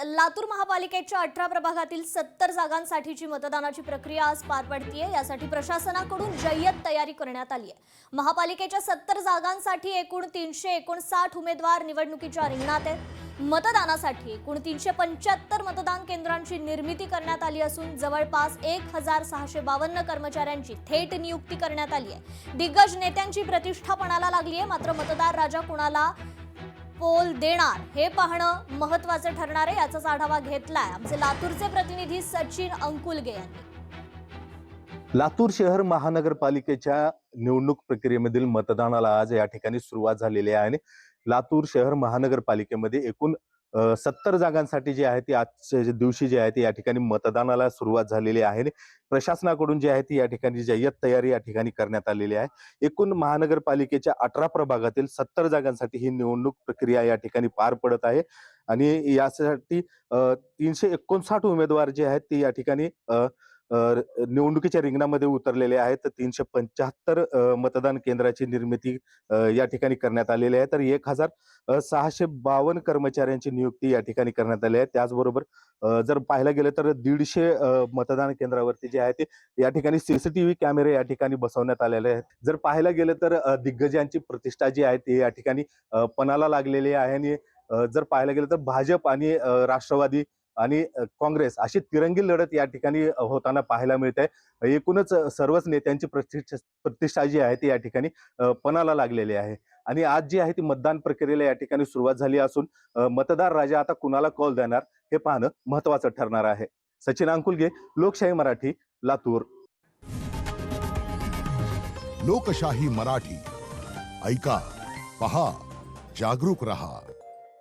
लातूर महापालिकेच्या 18 प्रभागातील 70 जागांसाठीची मतदानाची प्रक्रिया आज पार पडतीये। यासाठी प्रशासनाकडून जय्यत तयारी करण्यात आली आहे। महापालिकेच्या 70 जागांसाठी एकूण 359 उमेदवार निवडणुकीच्या रिंगणात आहेत। मतदानासाठी एकूण 375 मतदान केंद्रांची निर्मिती करण्यात आली असून जवळपास 1652 कर्मचाऱ्यांची थेट नियुक्ती करण्यात आली आहे। दिग्गज नेत्यांची प्रतिष्ठा पणाला लागली आहे, मात्र मतदार राजा कुणाला पोल देणार हे पाहणं महत्त्वाचं ठरणार आहे। याचाच आढावा घेतलाय आमचे लातूरचे प्रतिनिधी सचिन अंकुलगे यांनी। लातूर शहर महानगरपालिकेच्या निवडणूक प्रक्रियेमधील मतदानाला आज या ठिकाणी सुरुवात झालेली आहे आणि लातूर शहर महानगरपालिकेमध्ये एकूण 70 जागांसाठी जे आहे ती आजच्या दिवशी जे आहे ती या ठिकाणी मतदानाला सुरुवात झालेली आहे। प्रशासनाकडून जे आहे ती या ठिकाणी जय्यत तयारी या ठिकाणी करण्यात आलेली आहे। एकूण महानगरपालिकेच्या 18 प्रभागातील 70 जागांसाठी ही निवडणूक प्रक्रिया या ठिकाणी पार पडत आहे आणि यासाठी 359 उमेदवार जे आहेत ते या ठिकाणी निवडणुकीच्या रिंगणामध्ये उतरलेले आहेत। 375 मतदान केंद्राची निर्मिती या ठिकाणी करण्यात आलेली आहे, तर 1652 कर्मचाऱ्यांची नियुक्ती या ठिकाणी करण्यात आली आहे। त्याचबरोबर जर पाहायला गेलं तर 150 मतदान केंद्रावरती जे आहे ते या ठिकाणी सीसीटीव्ही कॅमेरे या ठिकाणी बसवण्यात आलेले आहेत। जर पाहायला गेलं तर दिग्गजांची प्रतिष्ठा जी आहे ती या ठिकाणी पणाला लागलेली आहे आणि जर पाहायला गेलं तर भाजप आणि राष्ट्रवादी आणि काँग्रेस अशी तिरंगी लढत या ठिकाणी होताना पाहायला मिळत आहे। एकूणच सर्वच नेत्यांची प्रतिष्ठा जी आहे ती या ठिकाणी पणाला लागलेली आहे आणि आज जी आहे ती मतदान प्रक्रियेला या ठिकाणी सुरुवात झाली असून मतदार राजा आता कुणाला कौल देणार हे पाहणं महत्त्वाचं ठरणार आहे। सचिन अंकुलगे, लोकशाही मराठी, लातूर। लोकशाही मराठी ऐका, पहा, जागरूक रहा।